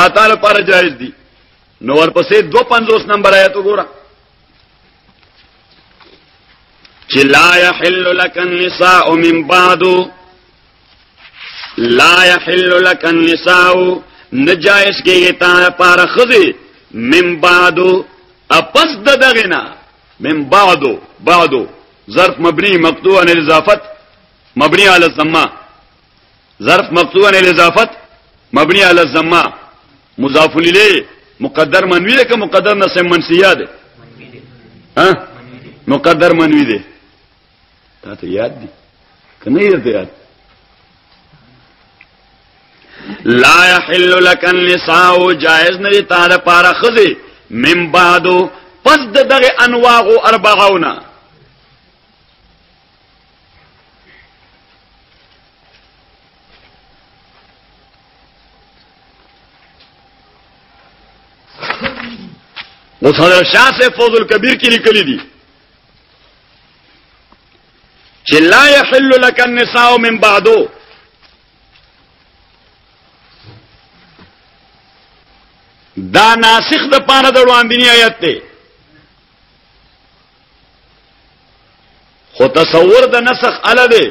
دا تعالی پر جایز دي. نو ورپسې 250 نمبر آیت وګوره چې لا يحل لك النساء من بعد، لا يحل لك النساء نجائز کېږي تا پر خذي من بعد اپس دغنا من بعد ظرف مبني مقطوع عن الاضافه مبني على الضمه، ظرف مقطوع عن الاضافه مبني على الضمه، مضاف الیه مقدر منوی ده که مقدر نصب منسیه ده؟ ها مقدر منوی ده. تا ته یاد دي کنه یې یاد؟ لا يحل لك النساء جائز نه تا ده پاره خذي من بعد پس دغه انواع اربعون اوس حضرت شاه سے فوز الکبیر کی لیکلی دي چې لا يحل لك النساء من بعد، دا ناسخ د پاره د وړاندې آیت ته خو تصور د نسخ اله دی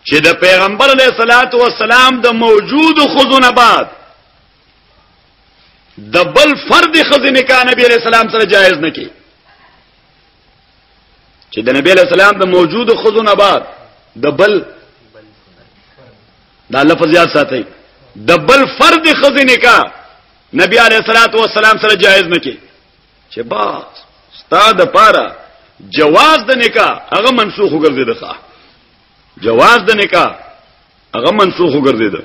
چې د پیغمبر علیه الصلاۃ والسلام د موجود خذونه بعد د بل فرد خزینه کا نبی علیہ السلام سره جایز نه کی چې د نبی علیہ السلام د موجود خزونه بعد د بل دا لفظ یاد ساتئ د بل فرد خزینه کا نبی علیہ الصلوۃ والسلام سره جایز نه کی چې با استاد پارا جواز د نکاح هغه منسوخ وګرځیدل، جواز د نکاح هغه منسوخ وګرځیدل.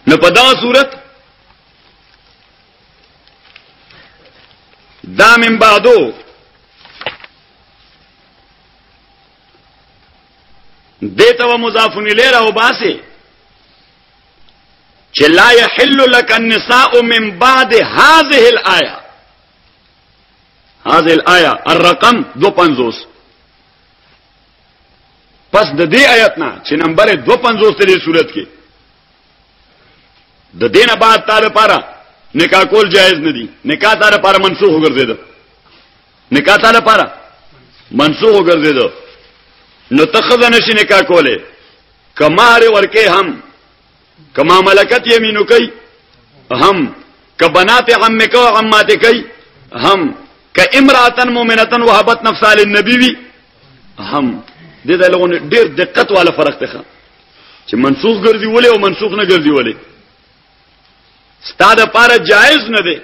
نو په دا صورت دا من بعدو دیتا و مضاف الیه را وباسه چې لا يحل لك النساء من بعد هذه الايه، هذه الايه الرقم 250 پس د دې آیت نه چې نمبر 250 ته صورت کې د دینه بعد تعالی لپاره نکاح کول جایز نه دي، نکاح تعالی لپاره منسوخ وګرځیدل، نکاح تعالی لپاره منسوخ وګرځیدل. نو تخذ نشي نکاح کوله کمار ورکه هم کما ملکت یمینو کوي هم کبنات عمک او عمات کوي هم کامراه مؤمنه وهبت نفسها للنبي هم دې د لغون ډیر دقت والا فرق ته چې منسوخ ګرځي ولې او منسوخ نه ګرځي ولې ستاده پاره جائز نه دی.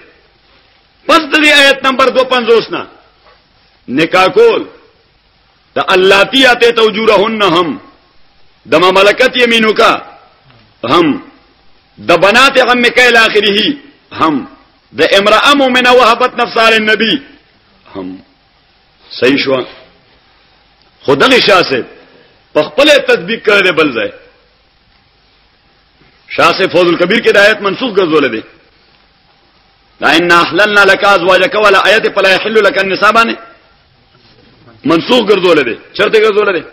پس د آیت نمبر 250 نه نکاح کول د اللاتی اته توجورهن هم د مملکت یمینو کا هم د بنات عمک الى اخره هم د امراه مؤمنه وهبت نفسها للنبي هم صحیح شو. خدای شاسه په خپل تطبیق کړي بل ځای شاه سے فوز الکبیر کې د آیت منسوخ ګرځول دي. دا ان احللنا لك ازواجك ولا آیت فلا يحل لك النساء باندې منسوخ ګرځول دي، چرته ګرځول دي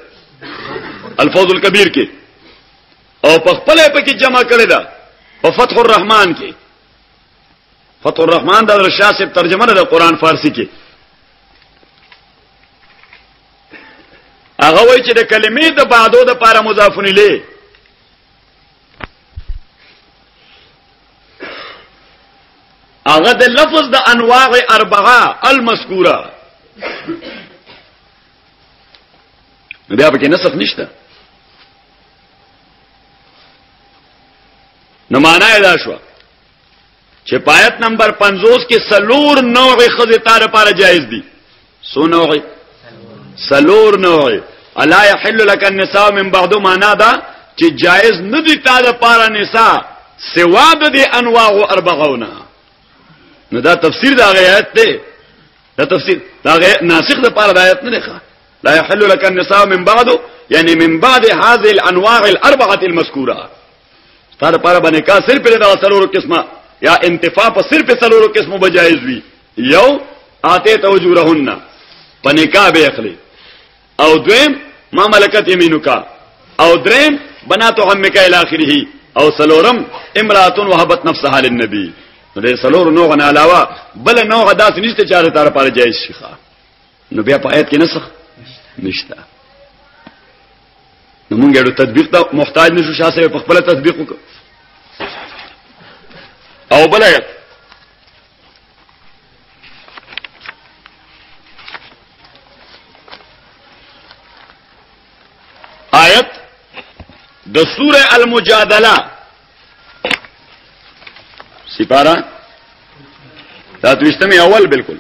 الفوز الکبیر کې او په خپل په کې جمع کړي دا په فتح الرحمن کې. فتح الرحمن د شاه سے ترجمه ده د قران فارسی کې. هغه وایي چې د کلمې د بعدو د لپاره مضاف الیه هغه د لفظ د انواع اربعه المذکوره بیا به کې نسخ نشته. نو معنا دا شو چې پایت نمبر 50 کې سلور نوع خذتا لپاره جایز دي. سو نوع سلور نوع الا يحل لك النساء من بعد معنا دا چې جایز نه دي تا لپاره نساء سوا د انواع اربعون. نو دا تفسیر دا آیت دی، دا تفسیر دا ناسخ د لپاره د آیت نه ښه. لا يحل لك النساء من بعد يعني من بعد هذه الانواع الاربعه المذكوره. ستاره لپاره باندې کا صرف له سلور قسمه یا انتفاع په صرف سلور قسمه بجایز وي. یو آتے تو اجورهن پنکاح به اخلي او دویم ما ملکت یمینک او دریم بنات عمک الى اخره او سلورم امراه وهبت نفسها للنبي نو سلور نوغه نه علاوه بل نوغه داس نشته چاره تر پر جایز شيخه نو بیا په آیت کې نسخ نشته نو مونږ یو تطبیق ته محتاج نشو شاسه په خپل تطبیق وکړو او بل آیت د سوره المجادله سپارہ تاتوشتمی اول بالکل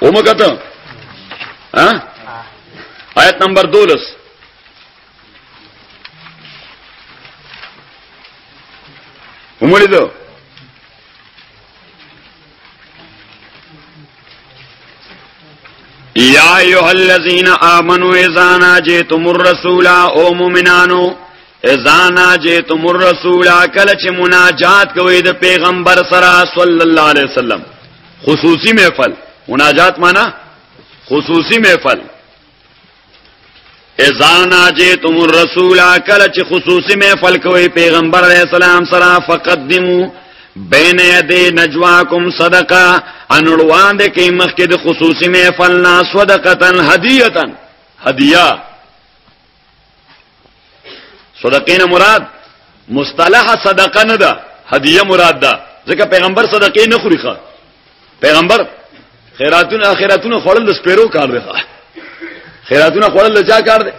اومکتا آیت نمبر 12 اوملی دو یا ایها الذین آمنوا اذا ناجیتم الرسول او مومنانو اذا ناجیتم الرسول کله چې مناجات کوي د پیغمبر سره صلی الله علیه وسلم خصوصی محفل مناجات معنا خصوصی محفل اذا ناجیتم الرسول کله چې خصوصی محفل کوي پیغمبر علیه السلام سره فقدموا بین یدی نجواکم صدقه انړوان د کې مخکې د خصوصي محفل نا صدقتن هدیهتن هدیه صدقین مراد مصطلح صدقه نه ده هدیه مراد ده ځکه پیغمبر صدقې نه خوري ښه پیغمبر خیراتونه اخراتونه خورل د سپیرو کار دی ښه خیراتونه خورل د چا کار دی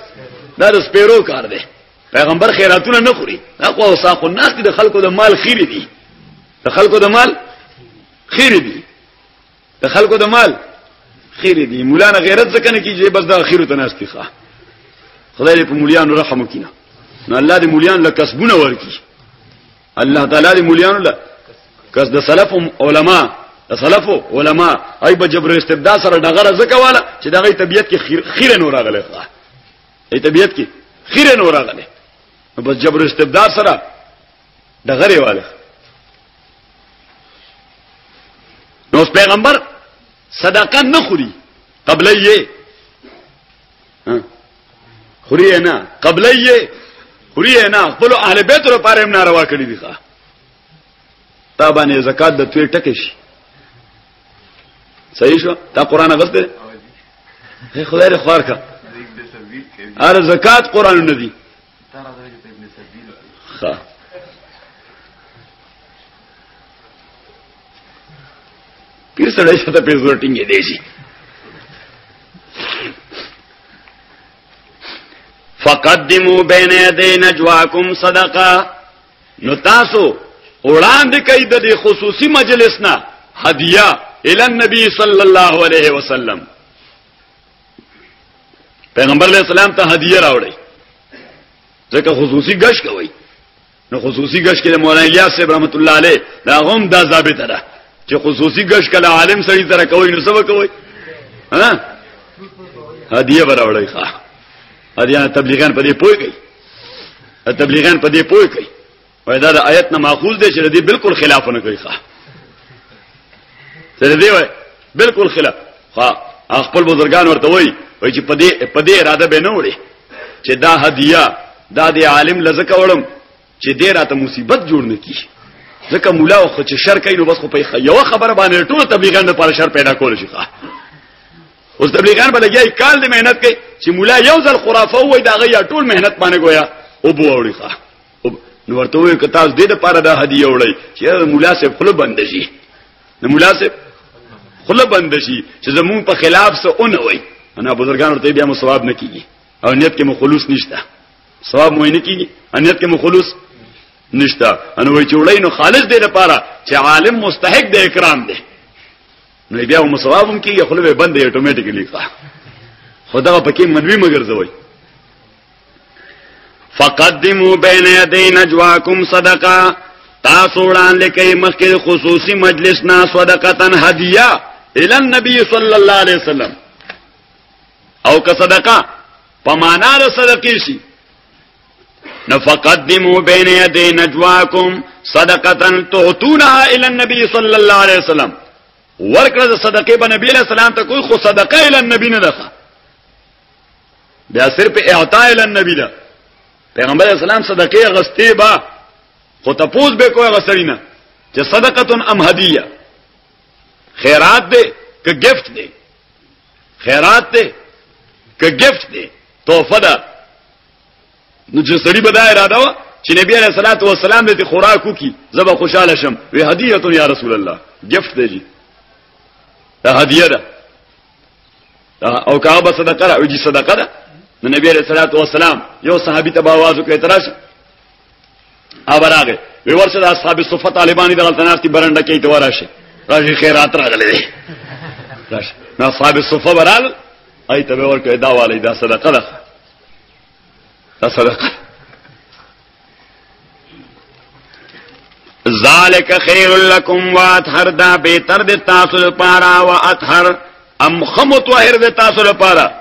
دا د سپیرو کار دی پیغمبر خیراتونه نه خوري هغه وساخو الناس د خلکو د مال خیری دي د خلکو د مال خیری دي د خلکو د مال خیری دي مولانا غیرت ځکه نه کیږي بس د اخیرو ته ناشتي ښه خدای دې په مولیانو رحم وکړي نو الله دې مولیان له کسبونه ورکړي الله تعالی دې مولیانو له کس د سلف علما د سلف علما ای په جبر استبداد سره دغه زکه والا چې دغه طبيعت کې خیره نور راغله ښه ای طبيعت کې خیره نور راغله بس جبر استبداد سره دغه والا نو پیغمبر صدقه نه خوري قبليه خوري نه قبليه خوري نه خپل اهل بیت لپاره هم ناروا کړی دي ښا تا باندې زکات د توې ټکه شي صحیح شو تا قران غلطه خدای دې خوار کا ار زکات قران نه دي ښا پیر سره شته په زورټینګ دی شي فقدموا بين يدي نجواكم صدقه نو تاسو وړاندې کوي د خصوصي مجلسنا هدیه الى النبي صلی الله علیه وسلم پیغمبر علیہ السلام ته هدیه راوړي ځکه خصوصي غش کوي نو خصوصي غش کې مولانا الیاس صاحب رحمت الله علیه دا هم دا ثابت ده چې خصوصي غش کله عالم سړي سره کوي نو څه کوي ها هدیه راوړي ښا هدیه تبلیغان په دې پوي کوي تبلیغان په دې پوي کوي وای دا د آیت نه ماخوذ دي چې دې بالکل خلاف نه کوي ښا سره دی وای بالکل خلاف ها خپل بزرګان ورته وای چې په دې اراده به نه وړي چې دا هدیه دا د عالم لزکه وړم چې دې راته مصیبت جوړ نه کی ځکه مولا خو چې شر کوي نو بس خو په یو خبره باندې ټول تبلیغان لپاره شر پیدا کول شي ښا اوس تبلیغان بلګي کال دې مهنت کوي چې مولا یو ځل خرافه وای دا غي ټول مهنت باندې گویا او بو وړي ښا نو ورته وای ک تاسو دې لپاره دا هدیه وړي چې مولا صاحب خپل بند شي نو مولا صاحب خپل بند شي چې زمون په خلاف څه اون وای انا بزرګان ورته بیا مو ثواب نه کیږي او نیت کې مو خلوص نشته ثواب مو نه کیږي نیت کې مو خلوص نشته انو وای چې وړي نو خالص دې لپاره چې عالم مستحق د اکرام دی نو بیا مو ثواب هم کیږي خپل به بند اتوماتیکلی ښه خدا پکې منوي مگر زوي فقدموا بين يدي نجواكم صدقه تاسو وړاندې کوي مخکې خصوصي مجلس نا صدقتن هدیه الى النبي صلی الله علیه وسلم او که صدقه په معنا د صدقې شي نفقدموا بين يدي نجواكم صدقه تعطونها الى النبي صلى الله عليه وسلم ورکړه صدقه به نبی علیہ السلام ته کوئی خو صدقه الى النبي نه ده بیا صرف اعطاء الى النبي ده پیغمبر اسلام صدقه غستی با خو تپوس به کوئی غسرینا چې صدقه ام هدیه خیرات ده که گفت ده خیرات ده که گفت ده تحفه ده نو چې سړي به دا اراده و چې نبی عليه الصلاه والسلام دې خوراک وکي زبا خوشاله شم وی هدیه یا رسول الله گفت ده جی دا هدیه ده او کعبه صدقه او جی صدقه ده نبی عليه الصلاه والسلام یو صحابي ته आवाज وکړ اعتراض اوراغه وی ورشه د اصحاب الصفه طالبانی د غلطنافتي برنده کې اتوراشه راځي خیرات راغلي راشه نو اصحاب الصفه برال اي ته ورکه دا والي دا صدقه ده دا صدقه ذالک خیر لکم واطهر دا بهتر د تاسو لپاره واطهر ام خمت وهر د تاسو لپاره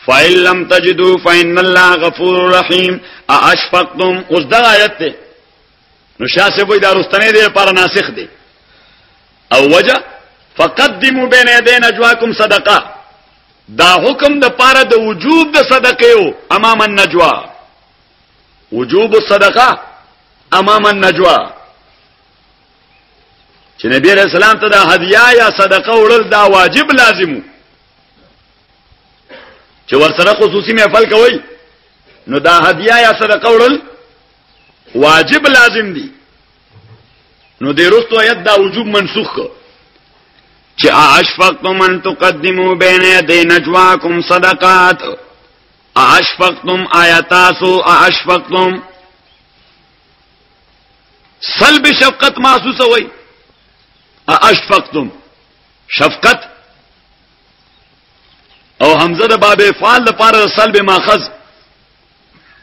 فَإِن لَّمْ تَجِدُوا فَإِنَّ اللَّهَ غَفُورٌ رَّحِيمٌ أَأَشْفَقْتُمْ اوس دا آیت ته نو شاسه وای دا رستنه دی پر ناسخ دی او وجه فقدموا بين يدي نجواكم صدقه دا حکم د پاره د وجوب د صدقه او امام النجوا وجوب الصدقه امام النجوا چې نبی رسول الله ته د هدیه یا صدقه وړل دا واجب لازمو چې ورسره خصوصي محفل کوي نو دا هدیه یا صدقه وړل واجب لازم دي نو د رستو آیت دا وجوب منسوخ چې اشفقتم ان تقدموا بين يدي نجواكم صدقات اشفقتم آیاتاسو اشفقتم سلب شفقت محسوسه وي اشفقتم شفقت او حمزه د باب افعال لپاره سلب ماخذ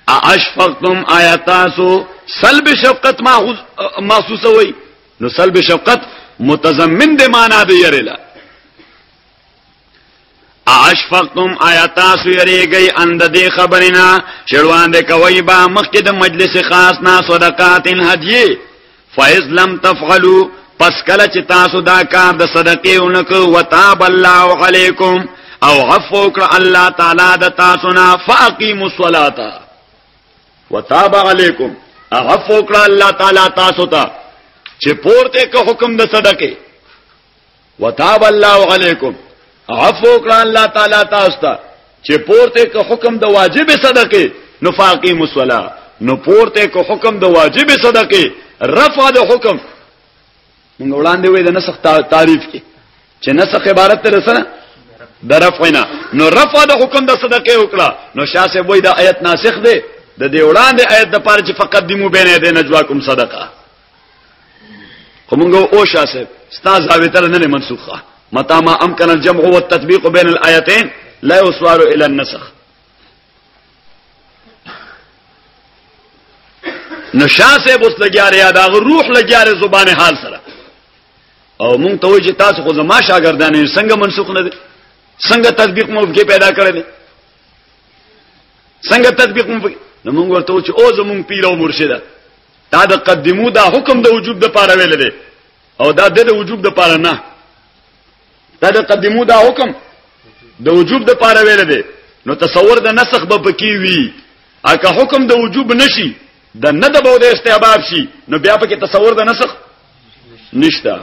اشفقتم آیاتاسو سلب شفقت محسوسه وي نو سلب شفقت متضمن د معنا د يرلا اشفقتم آیاتاسو یریږي اند دې خبرنا شروان د کوي با مخکې د مجلس خاص نا صدقات هدیه فاذ لم تفعلوا پس کله چې تاسو دا کار د صدقې اونکو وتاب الله علیکم او عفو کړ الله تعالی د تاسو نه فاقیموا الصلاه وتاب علیکم عفو کړ الله تعالی تاسو ته چې پورته کو حکم د صدقې وتاب الله علیکم عفو کړ الله تعالی تاسو ته چې پورته کو حکم د واجب صدقې نو فاقیموا الصلاه نو پورته کو حکم د واجب صدقې رفع د حکم موږ وړاندې وې د نسخ تعریف کې چې نسخ عبارت تر سره د رفعنا نو رفع د حکم د صدقې وکړه نو شاسه وې د آیت ناسخ دی د دې وړاندې آیت د پاره چې فقدموا بین یدی نجواکم صدقه کومګو او شاسه استاد زاویتر نه منسوخه متى ما امكن الجمع والتطبيق بين الايتين لا يصار الى النسخ نشاسه بوس لګیاره یا دا روح لګیاره زبان حال سره او مونږ ته وایي چې تاسو خو زما شاګردان څنګه منسوخ نه دي څنګه تطبیق مو کې پیدا کړل څنګه تطبیق مو نو مونږ ورته وایو چې او زمونږ پیر او مرشد دا د قدمو دا حکم د وجوب د پاره ویل دي او دا د وجوب د پاره نه دا د قدمو دا حکم د وجوب د پاره ویل دي نو تصور د نسخ به پکې وي اګه حکم د وجوب نشي د ندب او د استحباب شي نو بیا پکې تصور د نسخ نشتا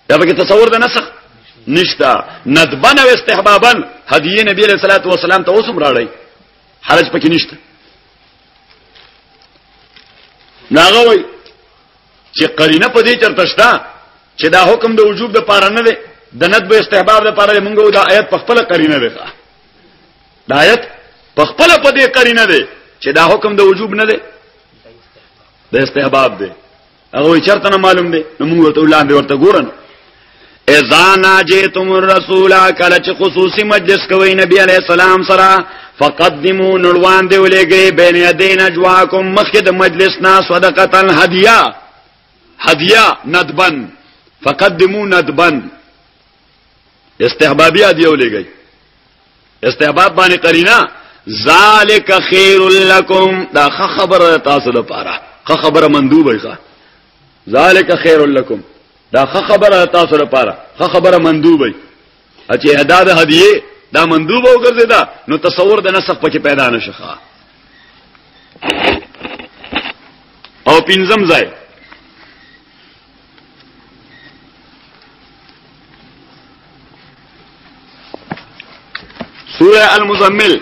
بیا پکې تصور د نسخ نشتا ندبن او استحبابن هدیه نبی علیہ الصلوۃ والسلام ته اوسم راړی حرج پکې نشته ناغوي چې قرینه په دې چرته شته چې دا حکم د وجوب د پاره نه دی د ندب استحباب د پاره مونږه دا آیت په خپل قرینه ده دا آیت په خپل په دې قرینه ده چې دا حکم د وجوب نه دی د استحباب دی هغه چرته نه معلوم دی نو موږ ته ولاندې ورته ګورن اذا ناجیتم الرسول کله چې خصوصي مجلس کوي نبی علیہ السلام سره فقدموا نلوان دی ولېږي بین یدین اجواکم مخکې د مجلس نا صدقه هدیه ندبن فقدموا ندبن استحبابیه دی ولېږي استحباب باندې قرینه ذالک خیر لکم دا خبر تاسو لپاره خبر مندوبه ښه ذالک خیر لکم دا خبر تاسو لپاره خبر مندوبه چې ادا د هدیه دا مندوبه وګرځیدا نو تصور د نسخ پکې پیدا نشخه او پنځم ځای سورہ المزمل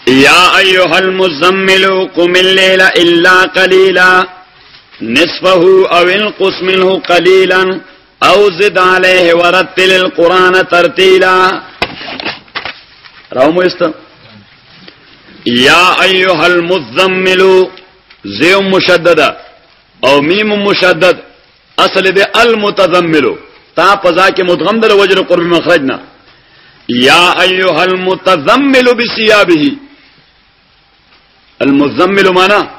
یا ایها المزمل قم الليل الا قليلا نصفه او انقص منه قليلا او زد عليه ورتل القرآن ترتيلا راو است یا ایها المزمل زیم مشدده او میم مشدد اصل دی المتزمل تا پزا کې مدغم در وجر قرب مخرجنا یا ایها المتزمل بثيابه المزمل معنا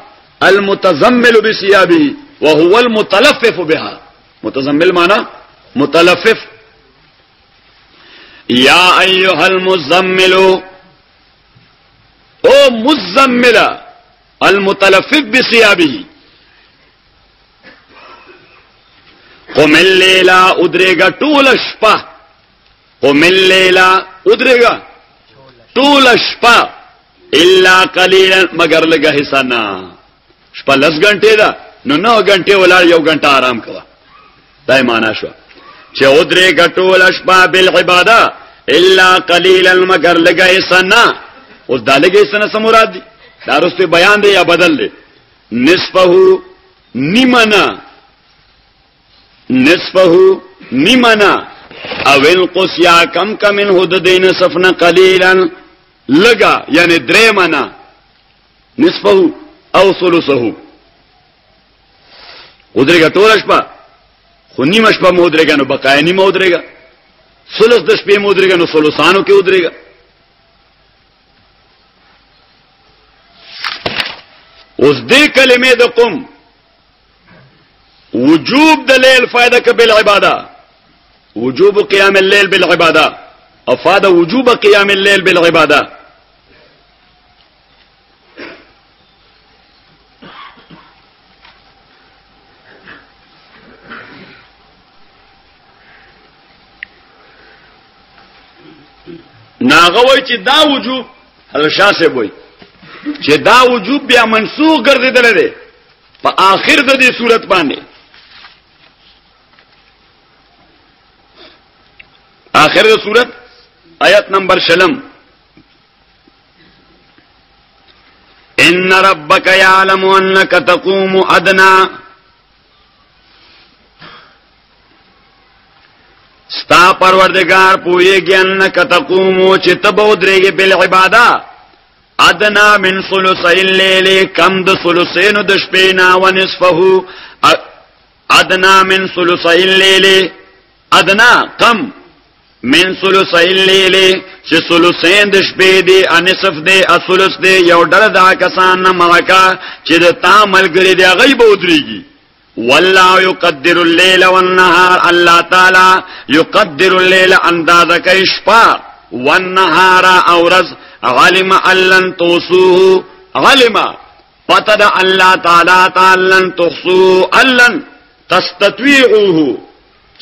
المتزمل بثيابه وهو المتلفف بها متزمل معنا متلفف یا ایها المزمل او مزمل المتلفف بثيابه قم الليل ادريگا طول شپه قم الليل ادريگا طول شپه الا قليلا مگر لگا حصہ نا شپه لس گھنٹے دا نو 9 گھنٹے ولا یو گھنٹہ آرام کوا دای معنا شو چې ادريگا طول شپه بالعباده الا قليلا مگر لگا حصہ نا اوس دا لګي سن سموراد دي دا رسته بیان دی یا بدل دی نصفه نیمنا او انقص یا کم من حدود نصفنا قلیلا لگا یعنی دریمنا نصفه او ثلثه ودرېګه ټول شپه خو نیمه شپه مو ودرېګه نو بقای نیمه ودرېګه ثلث د شپې مو ودرېګه نو ثلثانو کې ودرېګه اوس دې کلمې د قم وجوب د لیل فائدہ کبل عباده وجوب قیام الليل بالعباده افاد وجوب قیام الليل بالعباده ناغوي چې دا وجوب الشاسه وي چې دا وجوب بیا منسوخ ګرځیدل دي په آخر د دې صورت باندې آخر د صورت آیت نمبر 6 ان ربک یعلم انک تقوم ادنا ستا پروردگار پویږي انک تقوم چې تبو درېږي بالعباده ادنا من ثلثي الليل کم د ثلثین د شپې نا ونصفه ادنا من ثلثي الليل ادنا کم من ثلثي الليل چې ثلثین د شپې دی انصف دی اثلث دی یو ډله دا کسان نه ملکا چې د تعامل ګری دی غیب ودرېږي والله يقدر الليل والنهار الله تعالی يقدر الليل اندازه کوي شپه والنهار اورز علم علن توسوه علم پتد الله تعالی تعالی تحصوه علن تستطيعوه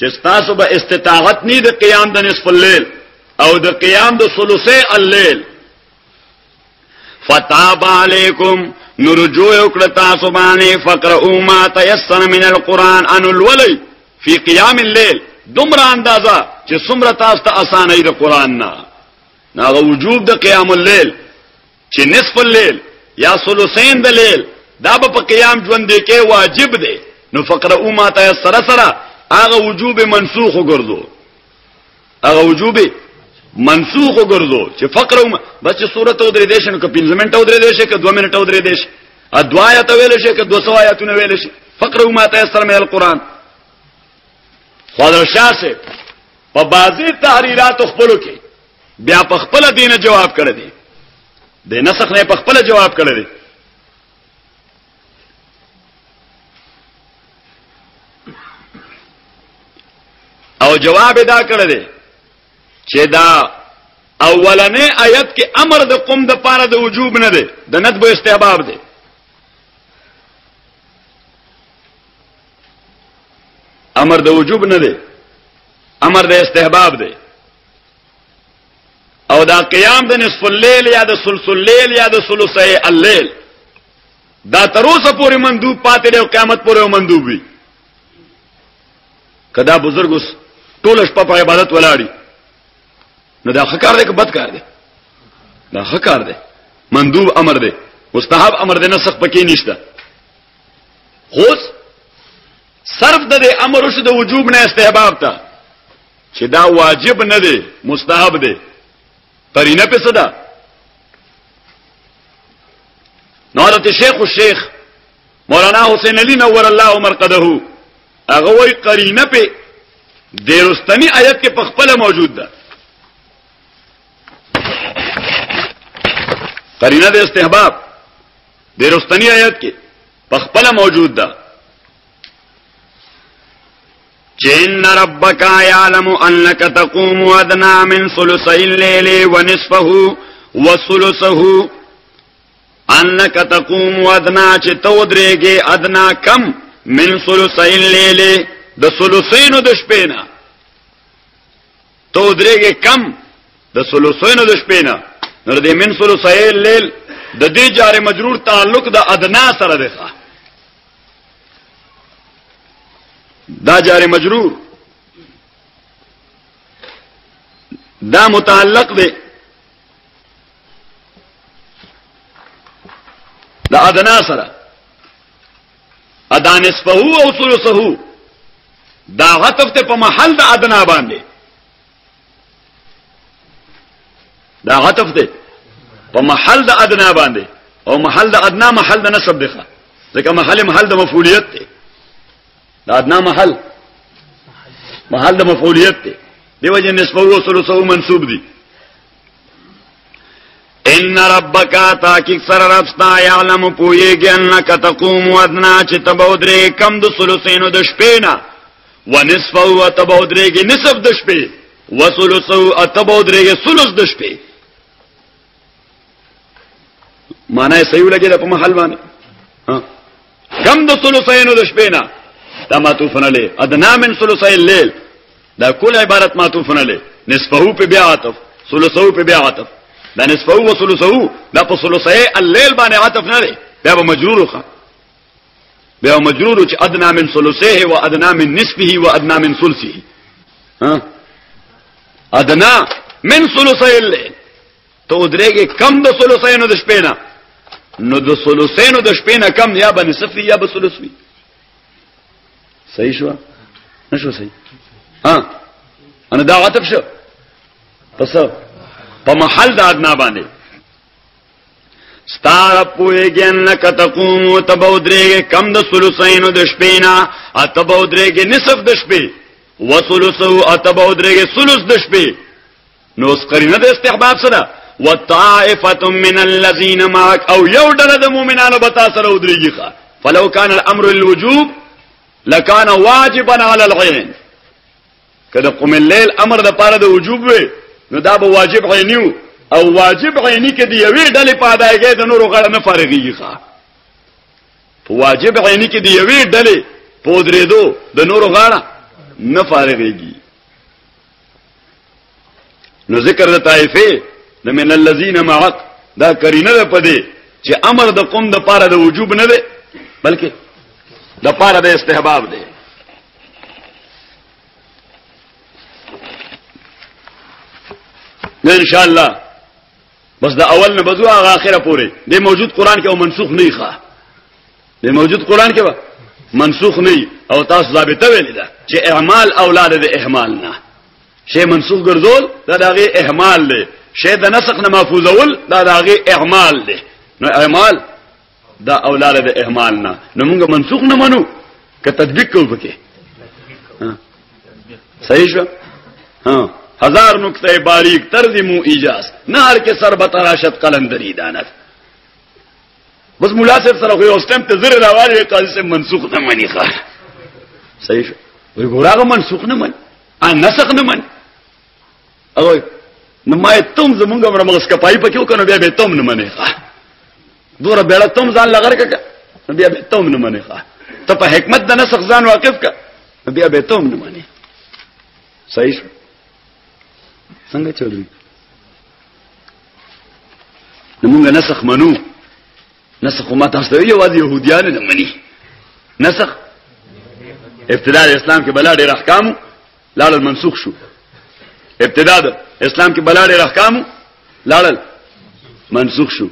چې تاسو به استطاعت نه د قیام د نصف الليل او د قیام د ثلثي الليل فتاب علیکم نرجو وکړه تاسو باندې فقرؤوا ما تيسر من القران ان الولي في قيام الليل دومره اندازه چې څومره تاسو ته اسانه د قران نه ناغه وجوب د قیام الليل چې نصف الليل یا ثلثین د لیل دا په قیام ژوند کې واجب دی نو فقرؤوا ما تيسر سره هغه وجوب منسوخ وګرځو هغه وجوب منسوخ وګرځو چې فقرؤوا بس سورته ودرې دیش نو 15 منټه ودرې دیش که 2 منټه ودرې دیش ادوایت ویل شي که 200 آیاتونه ویل شي فقرؤوا ما تيسر من القران خضر شاه سے په بعضی تحریرات خپلو کې بیا په خپل دینه جواب کړی دی د نسخ نه په خپل جواب کړی دی جواب ادا کړی دی چې دا اولنې آیت کې امر د قوم د پاره د وجوب نه دی، د ندب او استحباب دی. امر د وجوب نه دی، امر د استحباب دی. او دا قیام د نصف الليل یا د ثلث الليل یا د ثلثي الليل دا تر اوسه پورې مندوب پاتې دی او قیامت پورې مندوب وي. کدا بزرګ ټول شپه په عبادت ولاړی نو دا ښه کار دی که بد کار دی؟ دا ښه کار دی، مندوب امر دی، مستحب امر دی، نسخ پکې نشته. خو صرف د امر وشو د وجوب نه استحباب ته چې دا واجب نه دی، مستحب دی. قرینه په صدا نورت شیخ الشیخ مولانا حسین علی نور الله مرقده هغه وی قرینه په دیرستنی آیت کې په خپل موجود ده. قرینه د استحباب دیرستنی آیت کې په خپل موجود ده. جن ربک یعلم انک تقوم ادنى من ثلثي الليل ونصفه وثلثه انک تقوم ادنى چې تو درېږي ادنا کم من ثلثي الليل د ثلثین د شپې نه، تو درېږي کم د ثلثین د شپې نه. نو د من ثلثي الليل د دې جار مجرور تعلق د ادنا سره دی. دا جار مجرور دا متعلق دی دا ادنا سره. ادا نصفه او ثلثه دا عطف ته په محل د ادنا باندې، دا عطف ته په محل د ادنا باندې، او محل د ادنا محل د نسب دی، ځکه محل د مفعولیت دی. دا ادنا محل د مفعولیت دی، دی وجه نسبه او ثلثه منصوب دي. ان ربک تاکي سر ربستا يعلم پويږي انک تقوم ادنا چې تبودري کم د ثلثینو د شپې نه، ونصفه او تبودري نصف د شپې، وثلثه او تبودري ثلث د شپې. معنی صحیح لګي په محل باندې ها کم د ثلثینو د شپې نه دا معطوفن علی ادنا من ثلثي الليل دا کل عبارت معطوفن علی نصفه په بیا عطف ثلثه په بیا عطف دا نصفه و ثلثه دا په ثلثي الليل باندې عطف نه دی بیا مجرور خو بیا مجرور چې ادنا من ثلثه و ادنا من نصفه و ادنا من ثلثه ها ادنا من ثلثي الليل تو درېږي کم د ثلثینو د شپې نه نو د ثلثینو د شپې نه کم یا به نصف یا به ثلث وي صحیح شو نشو صحیح انا دا عطف شو پس په محل د ادنا باندې ستاره پويږي انک تقوم تبودري کم د ثلثینو د شپې نه اتبودري نصف د شپې وثلثو اتبودري ثلث د شپې نو قرینه د استحباب سره وطائفه من الذين معك او یو ډله د مؤمنانو بتا سره ودرېږي فلو كان الامر للوجوب لکان واجبا علی العین کله قوم الليل امر د پاره د وجوب وي نو دا به واجب عینیو او واجب عینی کې دی یوې ډلې په ادایګۍ د نورو غړ نه فارغيږي په واجب عینی کې دی یوې ډلې په درېدو د نورو غړ نه فارغيږي. نو ذکر د طائفه د من الذين معك دا کرینه ده پدې چې امر د قوم د پاره د وجوب نه دی بلکې د پاره د استحباب دی. ان شاء الله بس دا اول نه بزو هغه اخره پورې د موجود قران کې او منسوخ نه ښه د موجود قران کې منسوخ نه او تاسو ثابته ویل ده چې اعمال اولاد د اهمال نه شی منسوخ ګرځول دا دغه اهمال دی شی د نسخ نه محفوظول دا دغه اعمال دی نو اعمال دا اولاد د اهمال نه نو موږ منسوخ نه منو که تطبیق کوو پکې صحیح شو هزار نقطه باریک ترجمو ایجاز نهر کې سر بتراشت قلندری دانت بس مولا صاحب سره خو اوس ټیم ته زره راوړی قاضي صاحب منسوخ نه منی ښه صحیح شو وی ګورغه منسوخ نه من نسخ نه من او نو ما تم زمونږ مرمغس کپای په کېو کنه بیا به تم نه منې دوره بیره تم ځان لغر کړه بیا به تم نه منې ته په حکمت د نسخ ځان واقف کړه بیا به تم نه منې صحیح شو څنګه چلوي نمونږ نسخ منو نسخ ما تاسو ته یو وادي يهوديان نه مني نسخ ابتداء اسلام کې بلا ډېر احکام لاړل منسوخ شو ابتداء اسلام کې بلا ډېر احکام لاړل منسوخ شو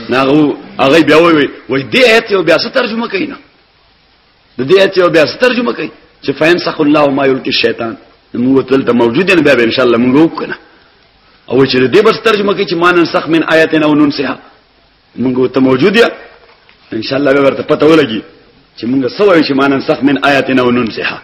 ناغه هغه بیا وای دې ایت یو بیا څه ترجمه کوي نه د دې ایت یو بیا څه ترجمه کوي چې فینسخ الله ما یلقي الشیطان موږ ته موجود نه بیا ان شاء الله موږ وکړو او چې دې بس ترجمه کوي چې مان نسخ من آیاتنا وننسها موږ ته موجود یا ان شاء الله به ورته پته ولګي چې موږ سوې چې مان نسخ من آیاتنا وننسها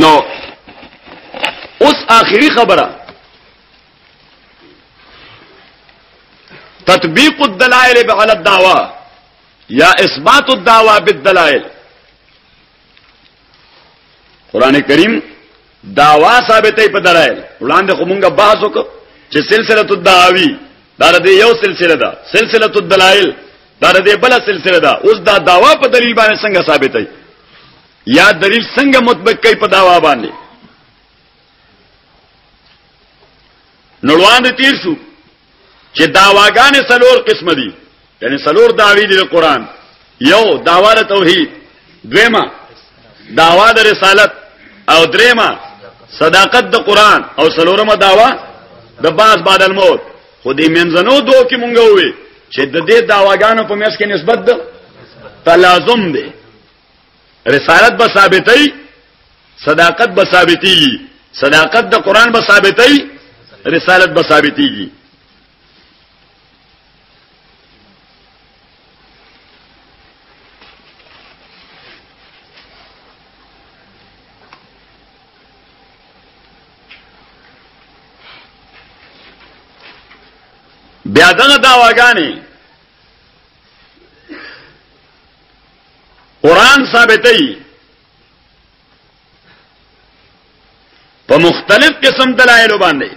نو اوس آخری خبره تطبیق الدلائل على الدعوى یا اثبات الدعوى بالدلائل قران کریم دعوا ثابتې په دلایل وړاندې کومه بحث وکړو چې سلسله الدعاوی دا د یو سلسله ده سلسله الدلائل دا د بل سلسله ده اوس دا دعوا په دلیل باندې څنګه ثابتې یا دلیل څنګه مطبق کوي په دعوا باندې نړوان تیر شو چې دعواګانې څلور قسم دي یعنی څلور دعوی دي د قران یو دعوا د توحید دویمه دعوا د رسالت او دریمه صداقت د قران او څلورمه دعوا د باز بعد الموت خو دې منځنو دوه کې مونږ وې چې د دې دعواګانو په میاس کې نسبت د تلازم دی رسالت به ثابتې صداقت به ثابتېږي صداقت د قران به ثابتې رسالت به ثابتېږي بیا دغه دعواګانې قران ثابتې په مختلف قسم دلایل باندې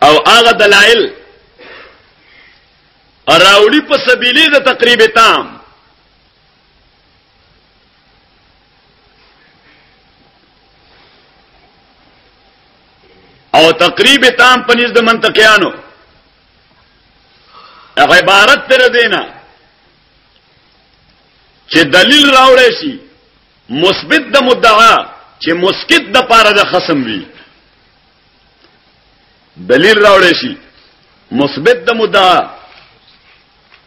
او هغه دلایل راوړي په سبیلې د تقریب تام او تقریب تام پنځ د منطقيانو عبارت تر دینا چې دلیل راوړی شي مثبت د مدعا چې مسکت د پاره د خصم وي دلیل راوړی شي مثبت د مدعا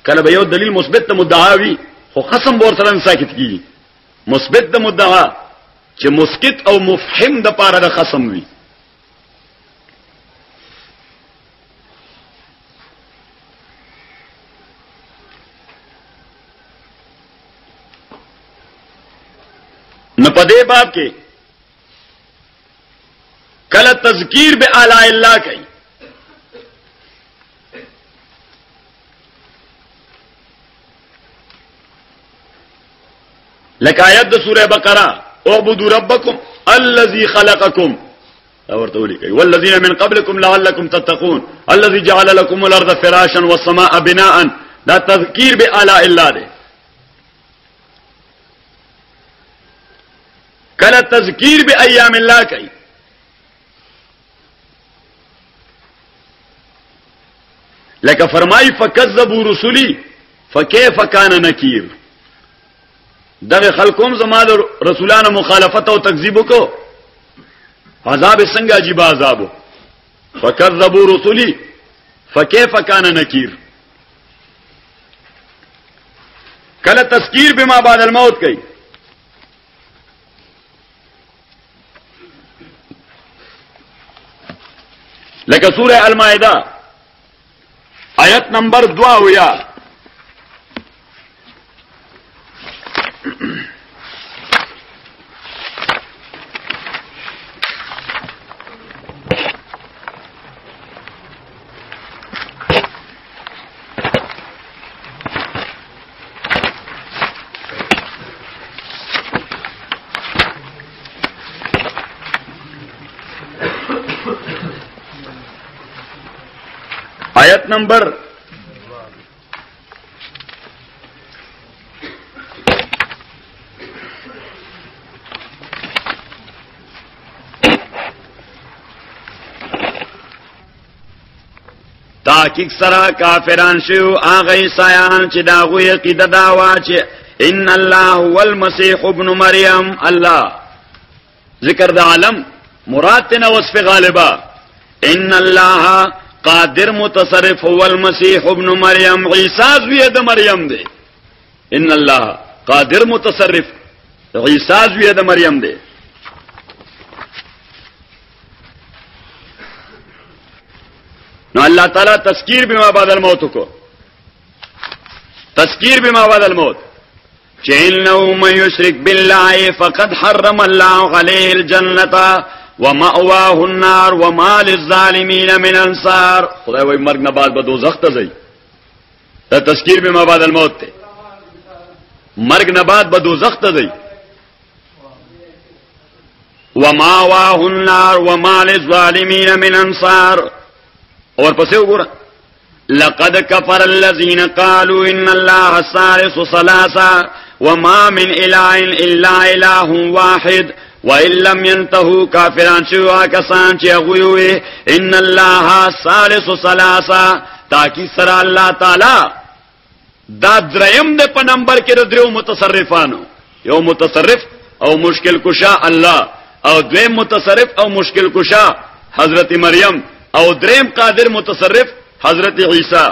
کله به یو دلیل مثبت د مدعا وي خو خصم ور سره ساکت کیږي مثبت د مدعا چې مسکت او مفهم د پاره د خصم وي نو پدې باب کې کله تذکیر به اعلی الله کوي لکه آیت د سوره بقره اعبدوا ربکم الذی خلقکم اورته ولیکي والذین من قبلکم لعلکم تتقون الذی جعل لكم الارض فراشا والسماء بناء دا تذکیر به اعلی الله ده کله تذکیر به ایام الله کوي لکه فرمای فکذبوا رسلی فكيف كان نکیر دغه خلقوم زما د رسولانو مخالفت او تکذیب وکړو عذاب څنګه عجیب عذاب فکذبوا رسلی فكيف كان نکیر کله تذکیر به ما بعد الموت کوي لکه سوره المائده آیت نمبر 2 یا آیت نمبر تحقیق سره کافران شو هغه عیسایان چې داغوی عقیده داوا چې ان الله والمسيح ابن مریم. الله ذکر د عالم مراد تنه وصف غالبا ان الله قادر متصرف والمسيح ابن مریم. عیسی زوی د مریم دی. ان الله قادر متصرف عیسی زوی د مریم دی. نو اللہ تعالی تذکیر بما بعد الموت کو تذکیر بما بعد الموت چینو من یشرک بالله فقد حرم الله علیه الجنه ومأواه النار وما للظالمین من انصار. خدای وای مرګ نه بعد به دوزخ ته ځي. دا تذکیر بما بعد الموت ته مرګ نه بعد به دوزخ ته ځي. ومأواه النار وما للظالمین من انصار. اور پسې وګوره لقد كفر الذين قالوا ان الله ثالث ثلاثه وما من اله الا اله واحد وان لم ينتهوا كافرون شو کسان چې غوي ان الله ثالث ثلاثه تاکي سره الله تعالی دا دریم د په نمبر کې د درو متصرفانو یو متصرف او مشکل کشا الله او دویم متصرف او مشکل کشا حضرت مریم او دریم قادر متصرف حضرت عیسی.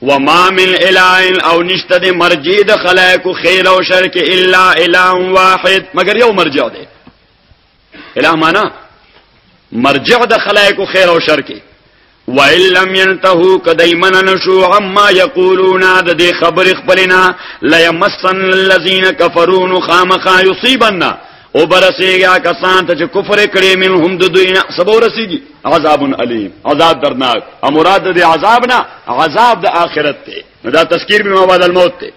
وما من اله او نشته د مرجع د خلائق خیر او شر کې الا اله واحد مگر یو مرجع دی. اله معنا مرجع د خلائق خیر او شر کې. وان لم ينتهوا قديمن نشو عما يقولون د خبر خبرنا لا يمسن الذين كفروا خامخا يصيبنا او برسیگا کسان ته چې کفر کړي منهم د دوینا سبو رسیږي عذاب علیم عذاب درناک. امراد د عذاب نه عذاب د آخرت ته. دا تذکیر به بعد الموت ته.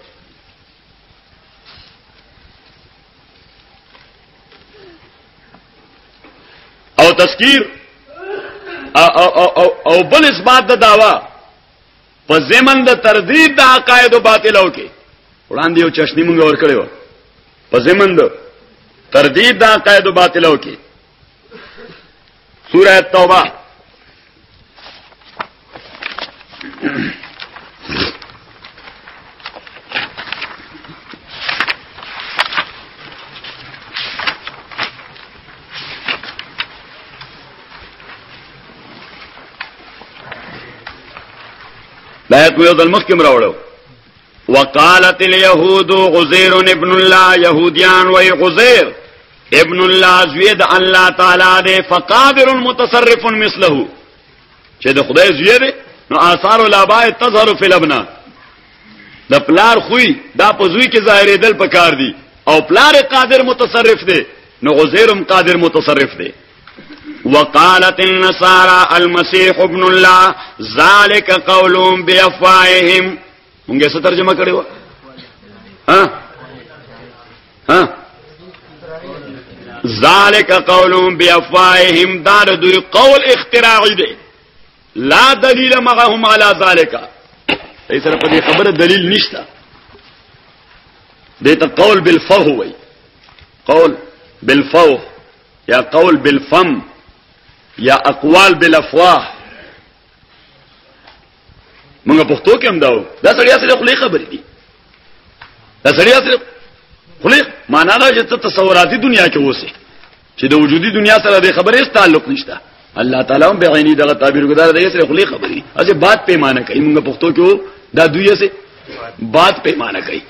او تذکیر او بل اثبات د داوا په زمن د تردید د عقاید او باطلو کې وړاندې یو چشنی مونږ ور کړو په زمن د تردید دا عقاید و باطلو کی. سورہ توبہ لایت ویو دل مخکم راوڑو وقالت اليهود عزير ابن الله. يهوديان وي عزير ابن الله زوی د الله تعالی دے فقادر متصرف مثله. چې د خدای زوی دی نو آثار الاباء تظهر فی الابناء. د پلار خوې دا په زوی کې ظاهرې دل پکار دي او پلار قادر متصرف دی نو عزیرم قادر متصرف دی. وقالت النصارى المسيح ابن الله ذلك قولهم بافواههم. مونږه څه ترجمه کړو؟ ذالک قولهم بافواههم. دار دوی قول اختراعی دی لا دلیل معهم على ذلك. ایسره په دې خبره دلیل نشته. دې ته قول بالفوه وي. قول بالفوه یا قول بالفم یا اقوال بالافواه. مونږ پښتو کې هم دا سړیا سره خلی خبرې دي. دا سړیا سره خلی معنا دا چې تصوراتي دنیا کې اوسه چې د وجودي دنیا سره د خبرې هیڅ تعلق نشته. الله تعالی هم بعینی دغه تعبیر ګدار دی سره خلی خبرې اځه بات پیمانه کوي. مونږ پښتو کې دا دوی سه بات پیمانه کوي.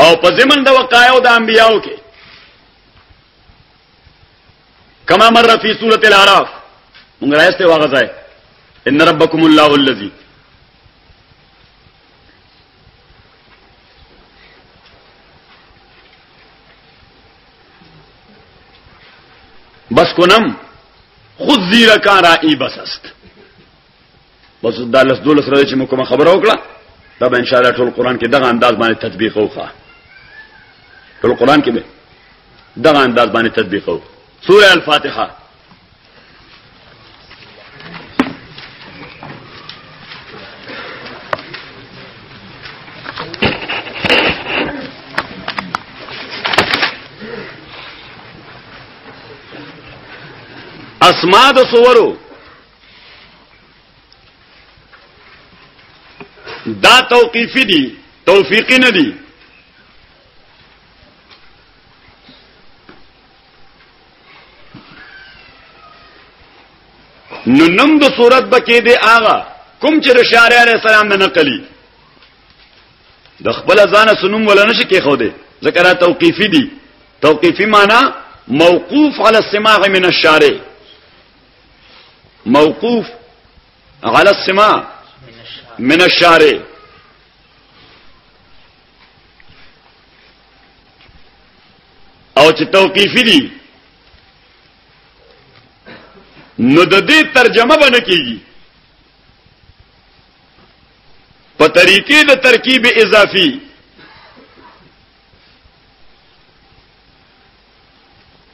او په زمن د وقایع د انبیاو کې کما مر فی سورۃ الاعراف مونږ راځته واغځای ان ربکم الله الذی بس کنم خود زیرا کان رائی بس است. بس دالس دولس راځي چې موږ خبرو وکړه دا به ان شاء الله ټول قران کې دغه انداز باندې تطبیق وکړه. ټول قران کې به دغه انداز باندې تطبیق وکړه. سورہ الفاتحہ. اسماء د سورو دا توقیفی دي، توفیقی نه دي. نو نم د صورت بکې دی آغا کوم چې شارع علیہ السلام نه نقلی د خپل ځان سنوم ولا نشي کې خو دی ذکر توقیفی دي. توقیفی معنی موقوف علی السماع من الشارع، موقوف على السماع من الشارع. او چې توقیفی دي نو د دې ترجمه باندې کیږي په طریقې د ترکیب اضافي.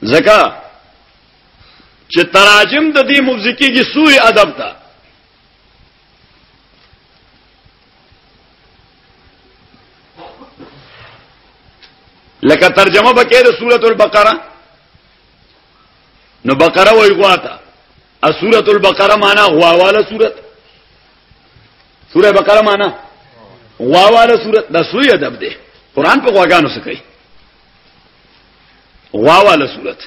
ځکه چې تراجم د دې موزیکي سوی ادب ته لکه ترجمه بکې د سورۃ البقره نو بقره وای غواته ا سورۃ البقره معنا غواواله سورۃ، سورۃ بقره معنا غواواله سورۃ. دا سوی ادب دی قران په غواګانو څخه کوي غواواله سورۃ.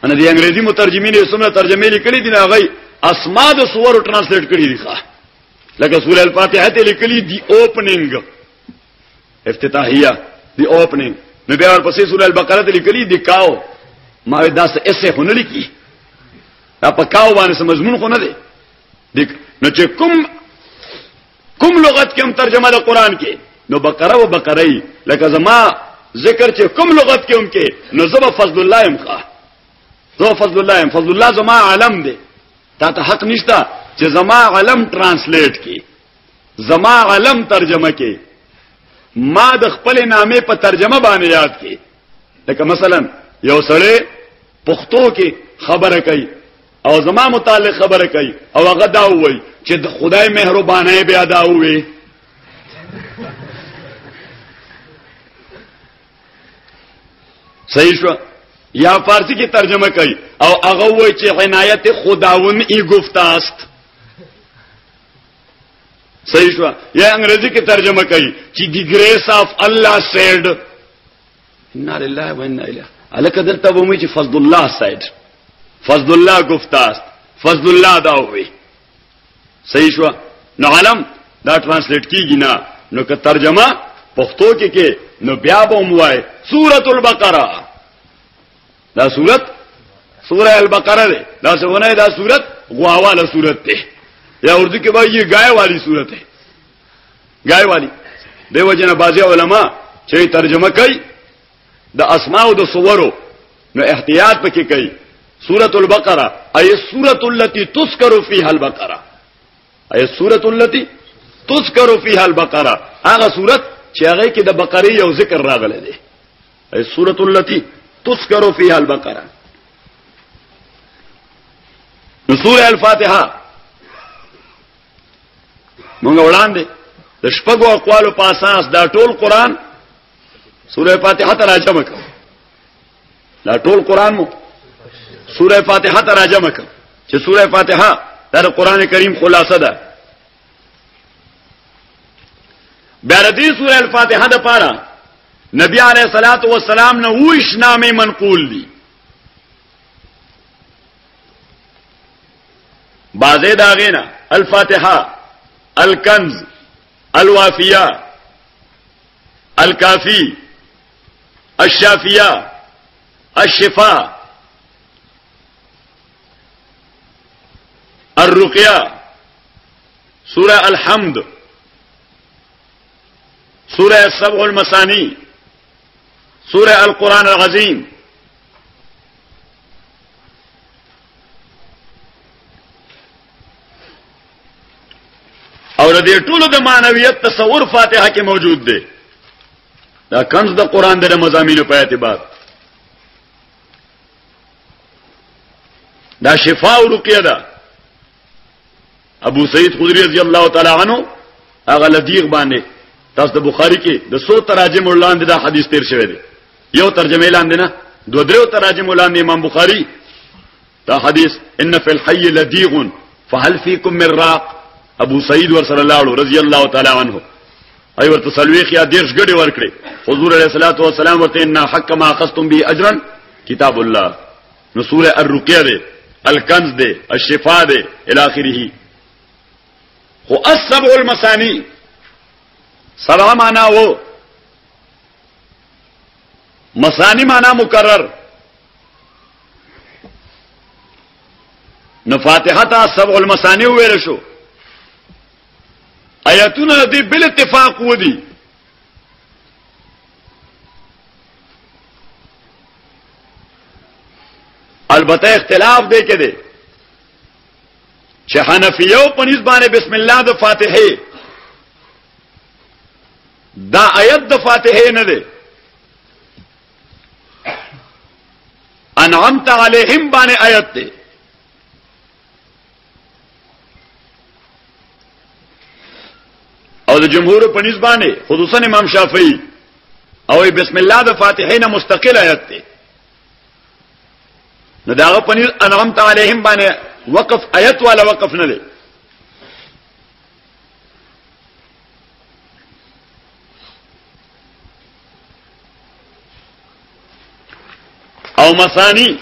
ان دي انګريزي مترجمين یې څومره ترجمه لیکلي دي نه غي اسماء د سورو ترانسلیټ کړی دي ښه. لکه سورۃ الفاتحه ته لیکلي دي اوپننګ افتتاحیه دی اوپننګ، نو بیا ورپسې سورۃ البقره ته لیکلي دي کاو ما دا څه ایسه خو نه لیکي دا په کاو باندې مضمون خو نه دی. نو چې کوم لغت کې هم ترجمه د قران کې نو بقره و بقره لکه زما ذکر چې کوم لغت کې هم کې نو زما فضل الله ام ښه زو فضل الله ام فضل الله زما علم دی تا ته حق نشته چې زما علم ترانسلیټ کې زما علم ترجمه کې ما د خپل نامې په ترجمه باندې یاد کې. لکه مثلا یو سړی پښتو کې خبره کوي او زما متعلق خبره کوي او هغه دا وایي چې د خدای مهرباني بیا دا وایي صحیح شو. یا فارسی کی ترجمه کوي او هغه وایي چې عنایت خداون ای گفته است. صحیح شو. یا انګریزي کی ترجمه کوي چې دی گریس اف الله سیډ ان لله و انا الیه الک دلته وایي چې فضل الله سیډ فضل الله گفته است فضل الله دا وایي. صحیح شو. نو علم دا ترانسلیټ کیږي نه نو که ترجمه پښتو کې نو بیا به موای سورۃ البقره دا سورہ البقرہ ده دا څنګه دا سورت غواواله سورت ده یا اردو کې وایي گائے والی سورت ہے گائے والی. دیو جن بازی علماء چې ترجمه کوي د اسماء او د صورو نو احتیاط پکې کوي. سورۃ البقره ای سورۃ التي تذكر فيها البقره ای سورۃ التي تذكر فيها البقره هغه سورت چې هغه کې د بقره یو ذکر راغلی دی ای سورۃ التي تذكر فيها البقره. سورہ الفاتحه مونږ وړاندې د شپږو اقوالو په اساس دا ټول قران سورہ فاتحه ته راجمه کړ. دا ټول قران مو سورہ فاتحه ته راجمه کړ چې سورہ فاتحه د قران کریم خلاصه ده. بیا د دې سورہ الفاتحه د پاره نبی علیہ الصلوۃ والسلام نو وښ نامه منقول دي. بعضه داغینا الفاتحه الکنز الوافیہ الکافی الشافیہ الشفاء الرقیہ سورہ الحمد سورہ السبع المثانی سورہ القرآن العظیم اور دې ټولو د معنویت تصور فاتحه کې موجود دی. دا کنز د قران د مضامینو په اعتبار دا شفاء او رقیه ده. ابو سعید خدری رضی الله تعالی عنہ هغه لدیغ باندې تاسو د بخاری کې د 100 تراجم وړاندې دا حدیث تیر شوی دی. یو ترجمه لاندې نه، دو درو تراجم وړاندې امام بخاری دا حدیث ان فی الحي لدیغ فهل فیکم من راق. ابو سعید ورسره لاړو رضی الله تعالی عنہ، ای ورته سلويخ یا دیرش غړي ورکړي. حضور علیہ الصلوۃ والسلام ورته ان حق ما اخذتم به اجرا کتاب الله. نو سوره الرقیہ ده، الکنز ده، الشفاء ده الی اخره. خو السبع المثانی سبع معنا و مثانی معنا مکرر. نو فاتحه ته سبع المثانی ویل شو. آیاتونه دې بل اتفاق ودی. البته اختلاف دی کې دی چې حنفیو په نسبت بسم الله د فاتحه دا آیت د فاتحه نه دی، انعمت علیهم باندې آیت دی. او د جمهور په نسبت خصوصا امام شافعی او بسم الله د فاتحه نه مستقل آیت دی. نو داغه په نسبت انعمت علیهم باندې وقف آیت والا وقف نه دی. او مثانی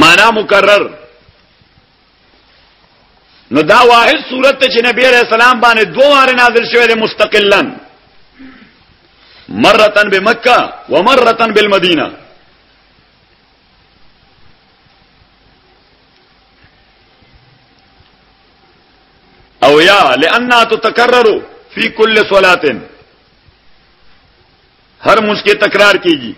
معنا مکرر. نو دا واحد صورت چې نبی علیہ السلام باندې دو واره نازل شوی دی مستقلا، مرتن بمکه و مرتن بالمدینه. او یا لانها تتکرر فی کل صلاه، ہر منز کے تکرار کیجیے.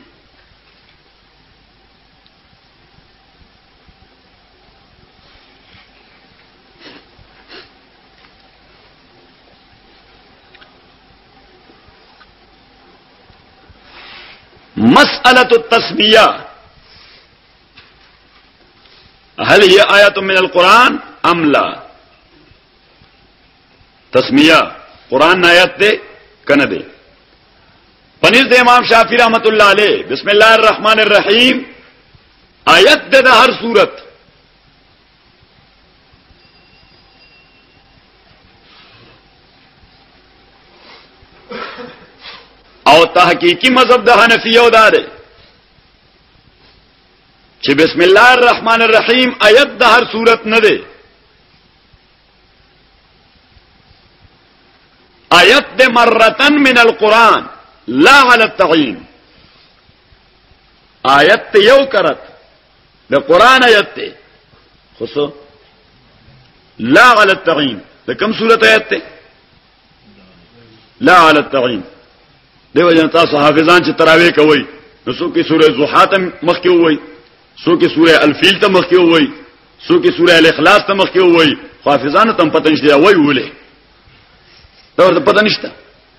مسألة التسمية هل هي آية من القرآن أم لا؟ تسمية قرآن آیت دے کنه دے. پنځ د امام شافعی رحمت الله علیه بسم الله الرحمن الرحیم آیت د هر صورت. او تحقیقی مذهب د حنفیو دا ده چې بسم الله الرحمن الرحیم آیت د هر صورت نه ده، آیت د مرتن من القرآن لا علی التعیین. آیت یو کرت د قرآن آیت ته خصو لا علی التعیین. د کوم صورت آیت ته لا علی التعیین. دیو جن تاسو حافظان چې تراوی کوي نو څوک سورې ضحا ته مخکې وای، څوک سورې الفیل ته مخکې وای، څوک سورې الاخلاص ته مخکې وای. حافظانو ته پته نشته وای ولې دا ورته پته نشته.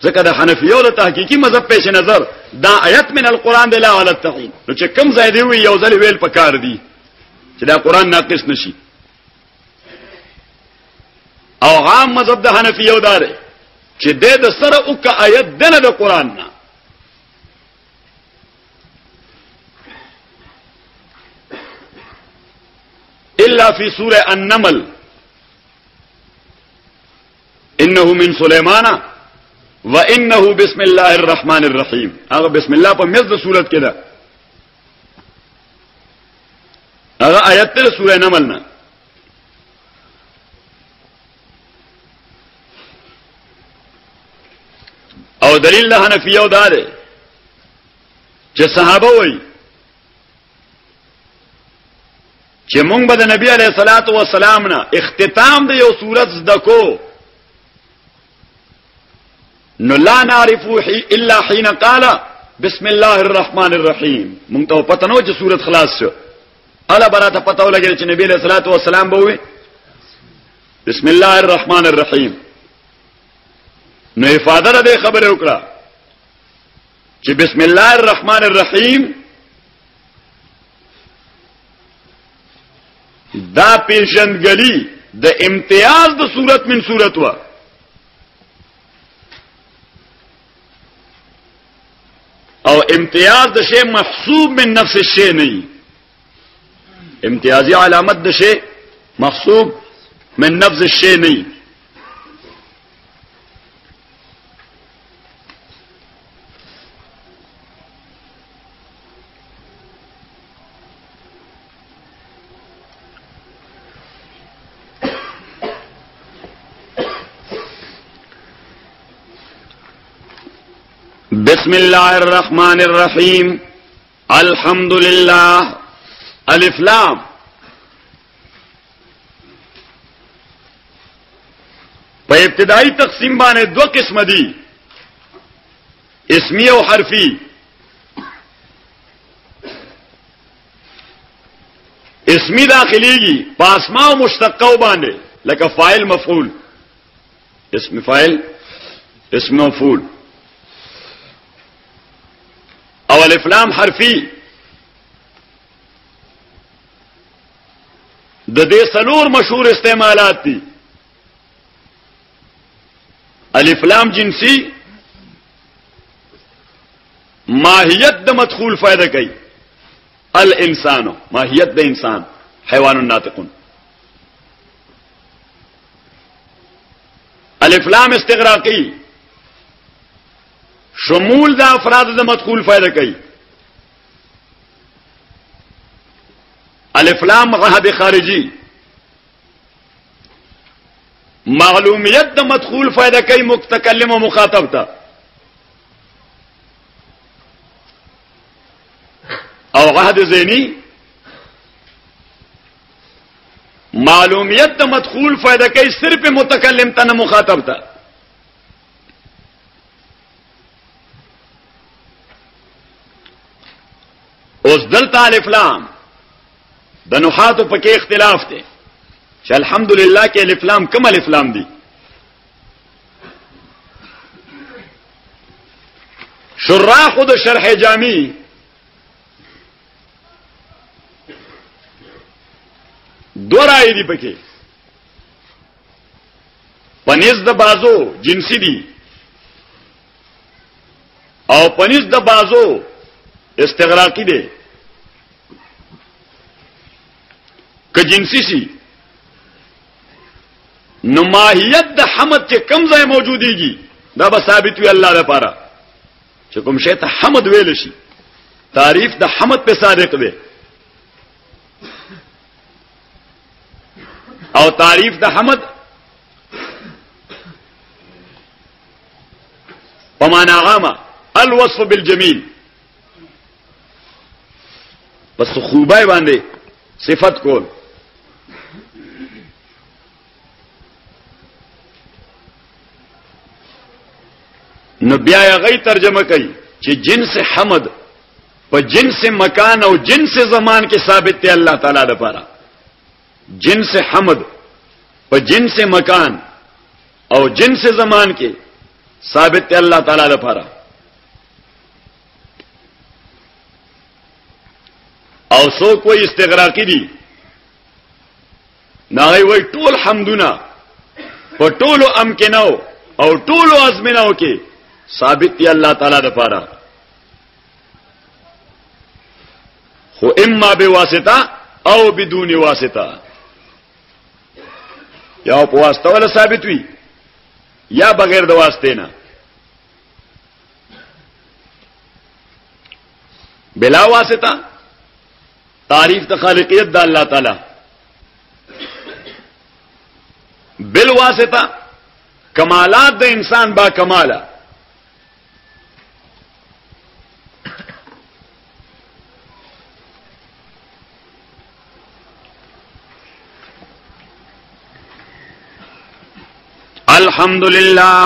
ځکه د حنفیو د تحقیقی مذهب پیش نظر دا آیت من القرآن د لا علی التعیین. نو چې کم ځای دی وی یو ځل ویل پکار دی چې دا قرآن ناقص نشي. او عام مذهب د حنفیو دا دی چې د سره او کا آیت دنه د قرآن نه. الا فی سوره النمل انه من سلیمان وانه بسم الله الرحمن الرحیم. هغه بسم الله په مزد صورت کې ده، هغه آیت ته سوره نمل نه. او دلیل له حنفیو دا ده چې صحابه وایي چې مونږ به د نبی علیه الصلاۃ والسلام نه اختتام د یو سورت زدکو نو لا نعرف الا حين قال بسم الله الرحمن الرحیم مونږ ته پته نو چې سورۃ خلاص شو الا براته پته ولګی چې نبی صلی الله علیه وسلم به وي بسم الله الرحمن الرحیم. نو افاده ده خبره وکړه چې بسم الله الرحمن الرحیم دا پیشنګلی د امتیاز د صورت من صورت وا او امتیاز د شی محسوب من نفس الشی نه امتیازی علامت د شی محسوب من نفس الشی نه. بسم الله الرحمن الرحیم الحمد لله الف لام په ابتدائی تقسیم باندې دو قسم دي اسمی او حرفی. اسمی داخليږي په اسماء او مشتقه باندې لکه فاعل مفعول اسم فاعل اسم مفعول. او الف لام حرفی د دې څلور مشهور استعمالات دي. الف لام جنسی ماهیت د مدخول فائدہ کوي الانسان ماهیت د انسان حیوان ناطق. الف لام استغراقی شمول د افراد د مدخول فائدہ کوي. الف لام غهد خارجی معلومیت د مدخول فائدہ کوي متکلم او مخاطب ته. او غهد ذهنی معلومیت د مدخول فائدہ کوي صرف متکلم ته نه مخاطب ته. اوس دلته الف لام د نحاتو پکې اختلاف دی چې الحمدلله کې الف لام کوم الف لام دي. شراح د شرح جامی دو رائے دی پکې پنځ د بازو جنسی دي او پنځ د بازو استغراقی دی که جنسی سی نو ماهیت د حمد چې کم ځای موجودیږي دا به ثابت وي الله لپاره چې کوم شی ته حمد ویل شي تعریف د حمد په صادق دی او تعریف د حمد په معنا عامه الوصف بالجميل پس خوبای باندې صفت کول. نو بیا غي ترجمه کوي چې جنس حمد په جنس مکان او جنس زمان کې ثابت دی الله تعالی لپاره. جنس حمد په جنس مکان او جنس زمان کې ثابت دی الله تعالی لپاره. او سو کوئی استغراقی دي ناغي وای ټول حمدونه په ټولو امکنو او ټولو ازمنو کې ثابت دی الله تعالی لپاره خو اما بواسطه او بدون واسطه یا په واسطه ولا ثابت وي یا بغیر د واسطې نه. بلا واسطه تعریف د خالقیت د الله تعالی بالواسطه کمالات د انسان با کماله. الحمدللہ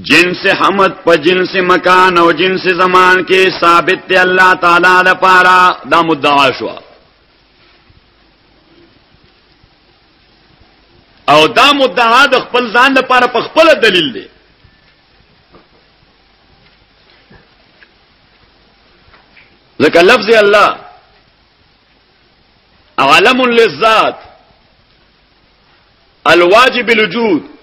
جنس حمد په جنس مکان او جنس زمان کې ثابت دی الله تعالی لپاره دا مدعا شو او دا مدعا د خپل ځان لپاره په خپل دلیل دی ځکه لفظ الله علم للذات الواجب الوجود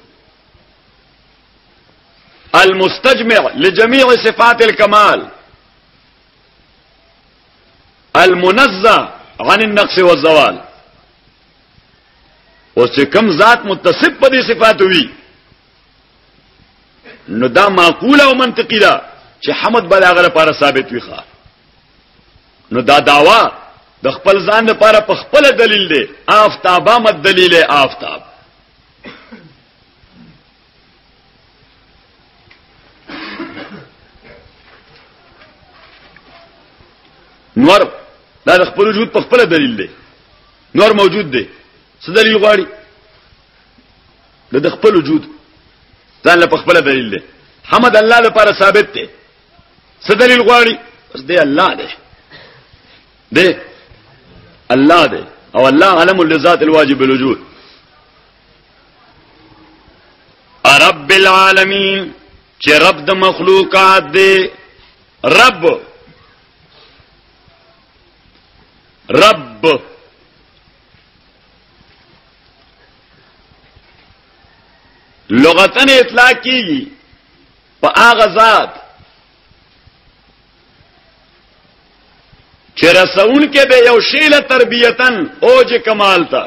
المستجمع لجميع صفات الكمال المنزه عن النقص والزوال او چې کوم ذات متصف په دې صفات وي نو دا معقوله او منطقي ده چې حمد بل هغه لپاره ثابت وي ښه نو دا دعوا د خپل ځان لپاره په خپل دلیل دی آفتابه مد دلیل آفتاب نور دا د خپل وجود په خپل دلیل دی نور موجود دی څه دلیل غواړي د خپل وجود ځان له خپل دلیل دی حمد الله لپاره ثابت دی څه دلیل غواړي بس دی الله دی الله دی او الله علم للذات الواجب الوجود رب العالمین چې رب د مخلوقات دی رب لغتن اطلاق کیږي په هغه ذات چې رسول کې د یو شی له تربیتن اوج کمال تا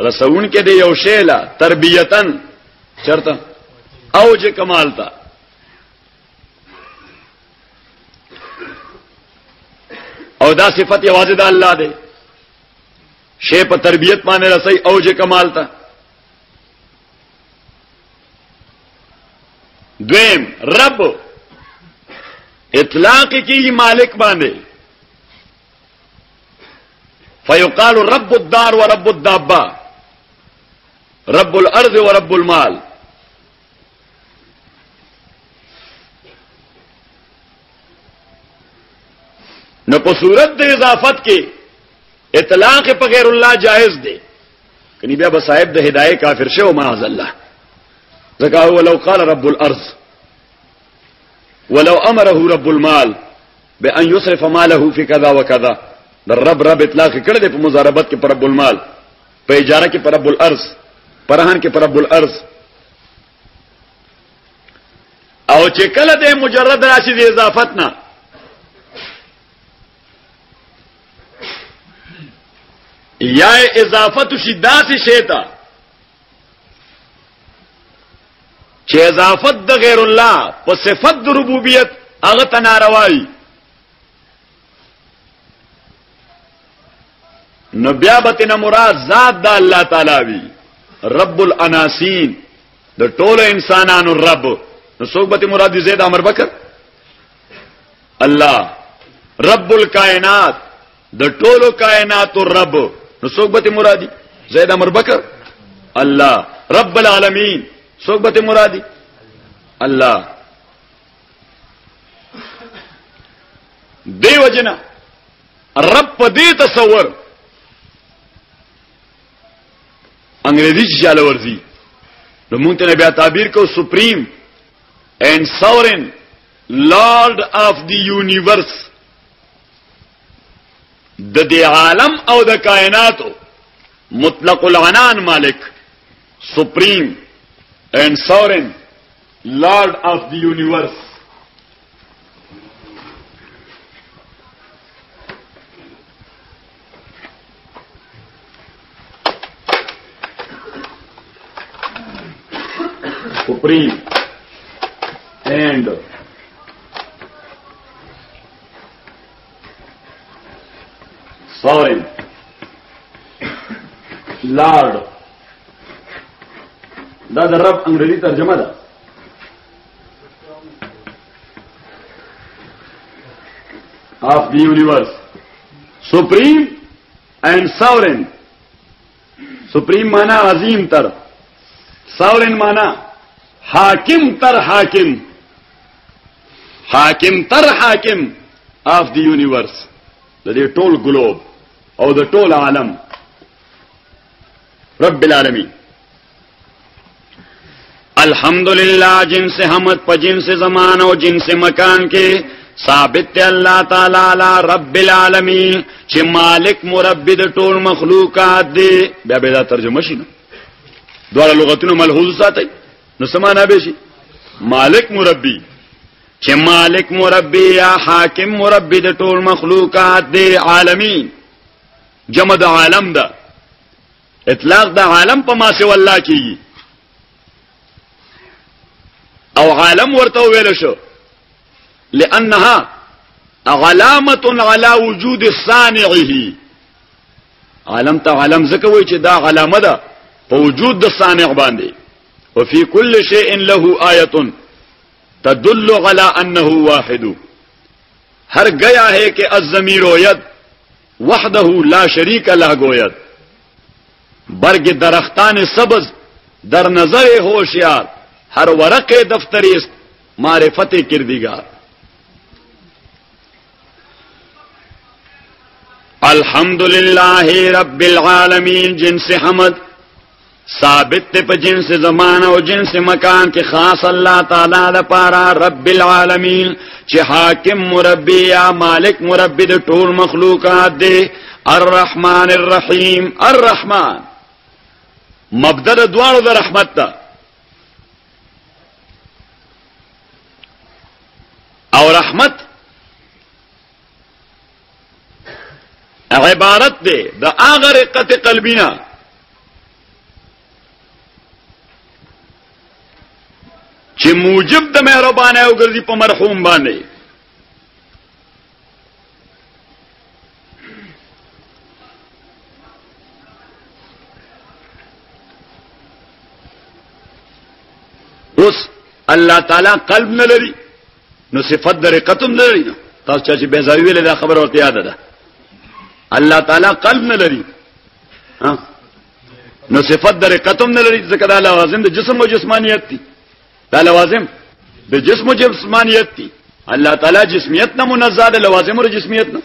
رسول کې د یو شی له تربیتن چرته اوج کمال تا او دا صفت یوازې د الله دی شی په تربیت باندې رسي اوج کمال تا دویم رب اطلاق کی مالک باندې فیقال رب الدار ورب الدابه رب الارض ورب المال نو په صورت د اضافت کې اطلاق په غیر الله جائز دی کني بیا به صاحب د هدايه کافر شه او معاذ الله ذکا ولو قال رب الارض ولو امره رب المال بان يصرف ماله في كذا وكذا در رب اطلاق کړه د په مضاربت کې پر رب المال په اجاره کې پر رب الارض پرهان کې پر رب الارض او چې کله د مجرد راشي د اضافت نه یا اضافت شدات شیطان چې اضافت د غیر الله په صفت د ربوبیت هغه تناروي نو بیا به مراد ذات د الله تعالی وی رب الاناسین د ټولو انسانانو رب نو څوک به مراد دي زید امر بکر الله رب الکائنات د ټولو کائنات رب نو څوک به مرادي زید امر بکر الله رب العالمین څوک به مرادي الله دیو جنا رب په دې تصور انګريزي چاله ورزي نو مونږ ته بیا تعبیر کو سپریم اینڈ ساورن لارډ اف دی یونیورس د دې عالم او د کائناتو مطلق العنان مالک سپریم and sovereign Lord of the universe supreme and sovereign Lord دا د رب انګریزي ترجمه ده of the universe supreme and sovereign supreme माना عظیم تر sovereign माना حاکم تر حاکم، حاکم تر حاکم of the universe، د دې ټول ګلوب او د ټول عالم رب العالمین. الحمدللہ جنس حمد په جنس زمان او جنس مکان کې ثابت ته الله تعالی علی رب العالمین چې مالک مربی د ټول مخلوقات دی. بیا به دا ترجمه شي نو دواړه لغتونه ملحوظ ساتي نو سمانه به شي مالک مربی چې مالک مربی یا حاکم مربی د ټول مخلوقات دی. عالمین جمع د عالم ده، اطلاق د عالم په ما سوا الله کیږي او عالم ورته ویل شو لانها علامه على وجود صانعه. عالم ته عالم ځکه وایي چې دا علامه ده په وجود د صانع باندې. وفي كل شيء له آیه تدل على انه واحد. ہر گیا ہے کہ الضمیر ید وحدہ لا شریک لہ گوید. برگ درختان سبز در نظر ہوشیار، ہر ورق دفتری است معرفت کردگار. الحمدللہ رب العالمین جنس حمد ثابت ته په جنس زمان او جنس مکان کې خاص الله تعالی لپاره رب العالمین چې حاکم مربی یا مالک مربی د ټول مخلوقات دی. الرحمن الرحیم. الرحمن مبدا د دوالو د رحمت ته او رحمت عبارت دی د هغه رقت قلبینا چې موجب د مهربانه او ګرځي په مرحوم باندې. اوس الله تعالی قلب نه لري نو صفات د رقتم نه لري. تاسو چې بیزاوی ویل دا خبر ورته یاد ده. الله تعالی قلب نه لري نو صفات د رقتم نه لري ځکه دا لوازم د جسم او جسمانیت دي. دا لوازم د جسم او جسمانیت دي. الله تعالی جسمیت نه منزه ده، لوازم او جسمیت نه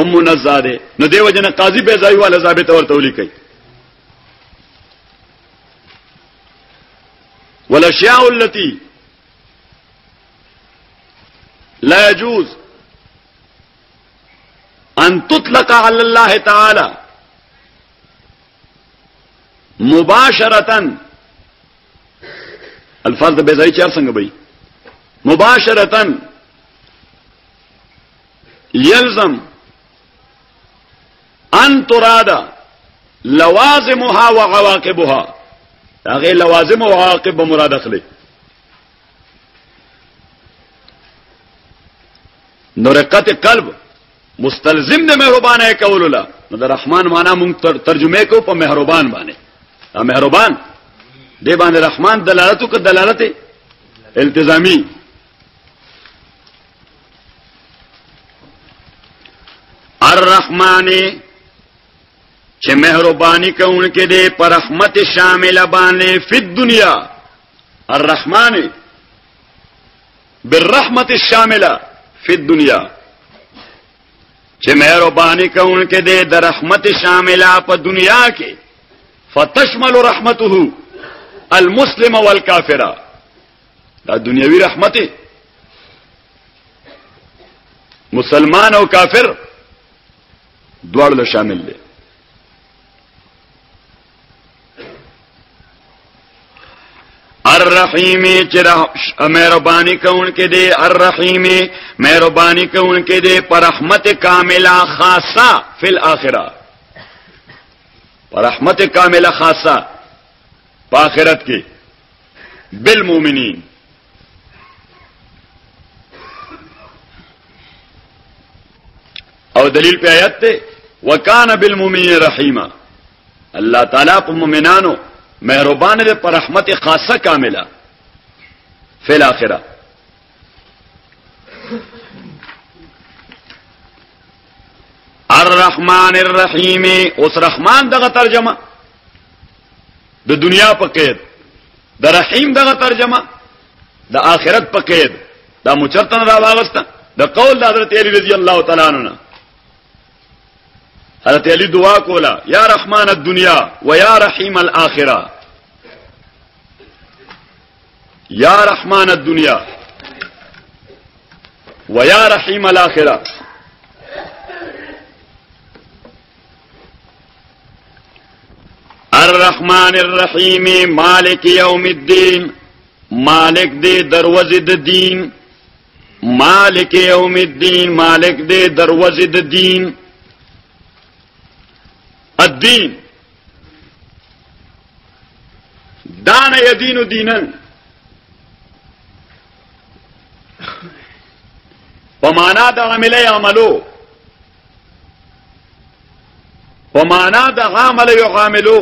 منزه ده. نو دیو جن قاضی بیزاوی والا ثابت اور تولی کوي. والاشیاء التي لا يجوز ان تطلق على الله تعالى مباشرة. الفاظ د بیزای چار څنګه وي؟ مباشرة يلزم ان تراد لوازمها وعواقبها. هغه لوازم او عواقب مراد اخلي. نو رقت قلب مستلزم د مهربانه کول الله. نو د رحمان معنا مونږ ترجمه کو په مهربان باندې. مهربان دی باندې رحمان دلالت کو دلالت التزامی. الرحمن چې مهرباني کوونکې دی پر رحمت شامل باندې فی الدنیا. الرحمن بالرحمت الشامله فی الدنیا چې مهرباني کوونکې دی د رحمت شامله په دنیا کې. فتشمل رحمته المسلم والکافر. دا دنیوي رحمت مسلمان او کافر دواړو له شامل دي. الرحیم چې مهرباني کوونکې دی. الرحیم مهرباني کوونکې دی پر رحمت کامله خاصه فی الاخره. پر رحمت کامله خاصه په آخرت کې بالمؤمنین. او دلیل په آیت ته وکانه بالمؤمنین رحیما. الله تعالی په مؤمنانو مهربان دی پر رحمت خاصه کامله فی الاخره. الرحمن الرحیم. اوس رحمان دغه ترجمه د دنیا په قید د رحیم دغه ترجمه د آخرت په قید دا مچرتن را واغسته د قول د حضرت علی رضی الله تعالی عنہ. حضرت علی دعا کولا یا رحمان الدنیا و یا رحیم الاخره، یا رحمان الدنیا و یا رحیم الاخره. الرحمن الرحیم مالک یوم الدین، مالک دے دروازه د دین، مالک یوم الدین مالک دے دروازه د دین. الدین دان یدین دینن پمانا د عمل عملو، پمانا د عمل یعملو،